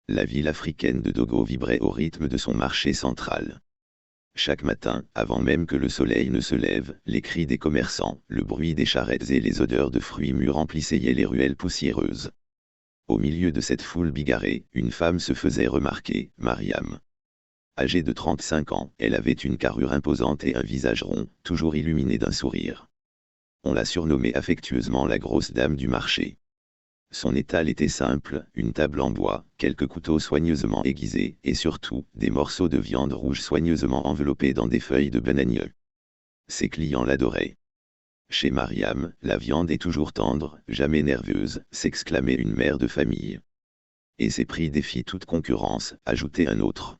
La ville africaine de Dogo vibrait au rythme de son marché central. Chaque matin, avant même que le soleil ne se lève, les cris des commerçants, le bruit des charrettes et les odeurs de fruits mûrs remplissaient les ruelles poussiéreuses. Au milieu de cette foule bigarrée, une femme se faisait remarquer, Mariam. Âgée de 35 ans, elle avait une carrure imposante et un visage rond, toujours illuminé d'un sourire. On la surnommait affectueusement la grosse dame du marché. Son étal était simple, une table en bois, quelques couteaux soigneusement aiguisés, et surtout, des morceaux de viande rouge soigneusement enveloppés dans des feuilles de bananieux. Ses clients l'adoraient. Chez Mariam, la viande est toujours tendre, jamais nerveuse, s'exclamait une mère de famille. Et ses prix défient toute concurrence, ajoutait un autre.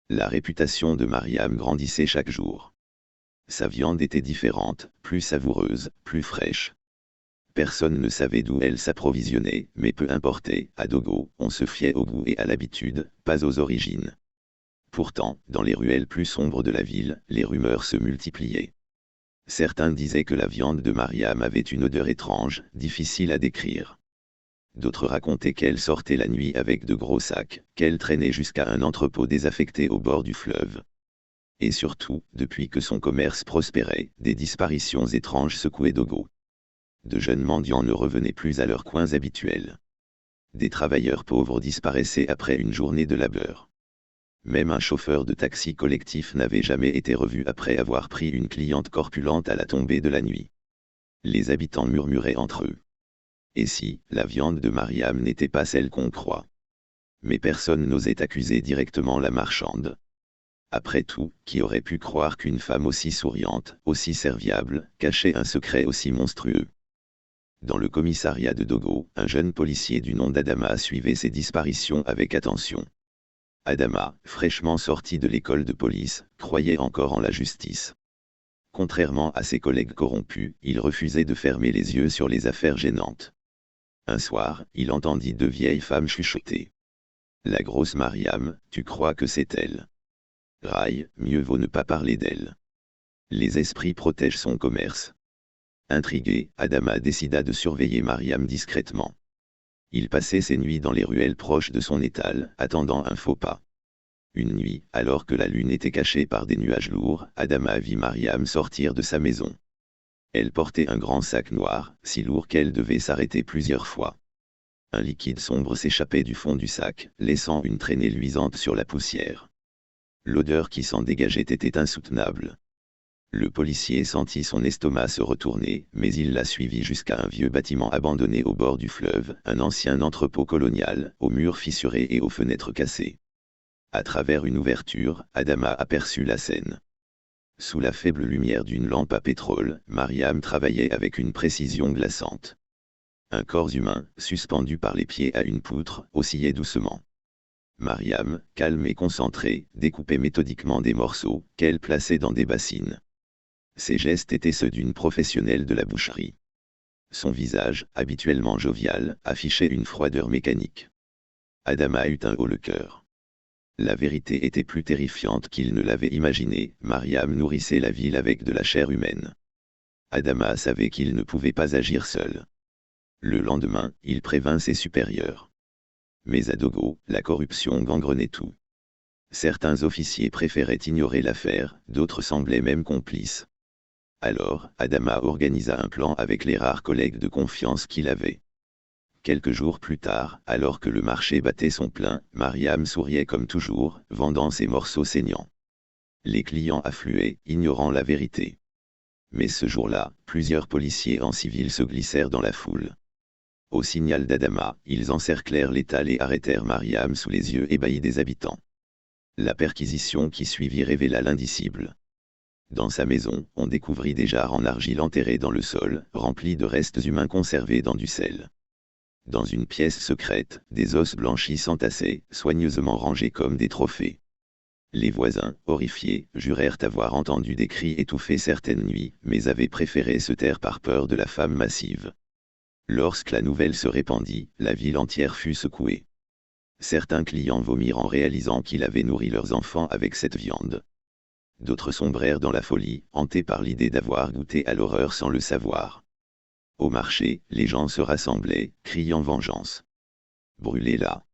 La réputation de Mariam grandissait chaque jour. Sa viande était différente, plus savoureuse, plus fraîche. Personne ne savait d'où elle s'approvisionnait, mais peu importait, à Dogo, on se fiait au goût et à l'habitude, pas aux origines. Pourtant, dans les ruelles plus sombres de la ville, les rumeurs se multipliaient. Certains disaient que la viande de Mariam avait une odeur étrange, difficile à décrire. D'autres racontaient qu'elle sortait la nuit avec de gros sacs, qu'elle traînait jusqu'à un entrepôt désaffecté au bord du fleuve. Et surtout, depuis que son commerce prospérait, des disparitions étranges secouaient Dogo. De jeunes mendiants ne revenaient plus à leurs coins habituels. Des travailleurs pauvres disparaissaient après une journée de labeur. Même un chauffeur de taxi collectif n'avait jamais été revu après avoir pris une cliente corpulente à la tombée de la nuit. Les habitants murmuraient entre eux. Et si, la viande de Mariam n'était pas celle qu'on croit? Mais personne n'osait accuser directement la marchande. Après tout, qui aurait pu croire qu'une femme aussi souriante, aussi serviable, cachait un secret aussi monstrueux? Dans le commissariat de Dogo, un jeune policier du nom d'Adama suivait ces disparitions avec attention. Adama, fraîchement sorti de l'école de police, croyait encore en la justice. Contrairement à ses collègues corrompus, il refusait de fermer les yeux sur les affaires gênantes. Un soir, il entendit deux vieilles femmes chuchoter. La grosse Mariam, tu crois que c'est elle? Raille, mieux vaut ne pas parler d'elle. Les esprits protègent son commerce. Intrigué, Adama décida de surveiller Mariam discrètement. Il passait ses nuits dans les ruelles proches de son étal, attendant un faux pas. Une nuit, alors que la lune était cachée par des nuages lourds, Adama vit Mariam sortir de sa maison. Elle portait un grand sac noir, si lourd qu'elle devait s'arrêter plusieurs fois. Un liquide sombre s'échappait du fond du sac, laissant une traînée luisante sur la poussière. L'odeur qui s'en dégageait était insoutenable. Le policier sentit son estomac se retourner, mais il la suivit jusqu'à un vieux bâtiment abandonné au bord du fleuve, un ancien entrepôt colonial, aux murs fissurés et aux fenêtres cassées. À travers une ouverture, Adama aperçut la scène. Sous la faible lumière d'une lampe à pétrole, Mariam travaillait avec une précision glaçante. Un corps humain, suspendu par les pieds à une poutre, oscillait doucement. Mariam, calme et concentrée, découpait méthodiquement des morceaux, qu'elle plaçait dans des bassines. Ses gestes étaient ceux d'une professionnelle de la boucherie. Son visage, habituellement jovial, affichait une froideur mécanique. Adama eut un haut le cœur. La vérité était plus terrifiante qu'il ne l'avait imaginé, Mariam nourrissait la ville avec de la chair humaine. Adama savait qu'il ne pouvait pas agir seul. Le lendemain, il prévint ses supérieurs. Mais à Dogo, la corruption gangrenait tout. Certains officiers préféraient ignorer l'affaire, d'autres semblaient même complices. Alors, Adama organisa un plan avec les rares collègues de confiance qu'il avait. Quelques jours plus tard, alors que le marché battait son plein, Mariam souriait comme toujours, vendant ses morceaux saignants. Les clients affluaient, ignorant la vérité. Mais ce jour-là, plusieurs policiers en civil se glissèrent dans la foule. Au signal d'Adama, ils encerclèrent l'étal et arrêtèrent Mariam sous les yeux ébahis des habitants. La perquisition qui suivit révéla l'indicible. Dans sa maison, on découvrit des jarres en argile enterrées dans le sol, remplies de restes humains conservés dans du sel. Dans une pièce secrète, des os blanchis s'entassaient, soigneusement rangés comme des trophées. Les voisins, horrifiés, jurèrent avoir entendu des cris étouffés certaines nuits, mais avaient préféré se taire par peur de la femme massive. Lorsque la nouvelle se répandit, la ville entière fut secouée. Certains clients vomirent en réalisant qu'ils avaient nourri leurs enfants avec cette viande. D'autres sombrèrent dans la folie, hantés par l'idée d'avoir goûté à l'horreur sans le savoir. Au marché, les gens se rassemblaient, criant vengeance. Brûlez-la.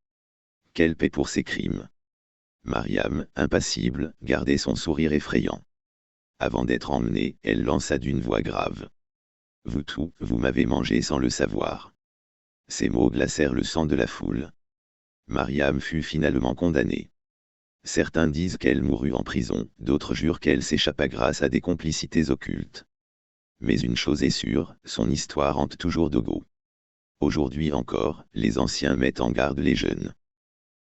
Quelle paix pour ses crimes. Mariam, impassible, gardait son sourire effrayant. Avant d'être emmenée, elle lança d'une voix grave. Vous tous, vous m'avez mangé sans le savoir. Ces mots glacèrent le sang de la foule. Mariam fut finalement condamnée. Certains disent qu'elle mourut en prison, d'autres jurent qu'elle s'échappa grâce à des complicités occultes. Mais une chose est sûre, son histoire hante toujours Dogo. Aujourd'hui encore, les anciens mettent en garde les jeunes.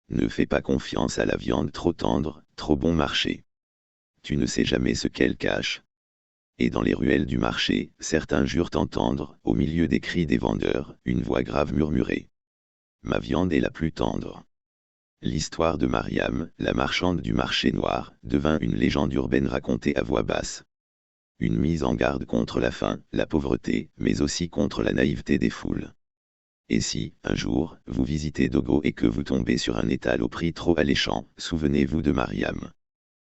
Ne fais pas confiance à la viande trop tendre, trop bon marché. Tu ne sais jamais ce qu'elle cache. Et dans les ruelles du marché, certains jurent entendre, au milieu des cris des vendeurs, une voix grave murmurer. Ma viande est la plus tendre. L'histoire de Mariam, la marchande du marché noir, devint une légende urbaine racontée à voix basse. Une mise en garde contre la faim, la pauvreté, mais aussi contre la naïveté des foules. Et si, un jour, vous visitez Dogo et que vous tombez sur un étal au prix trop alléchant, souvenez-vous de Mariam.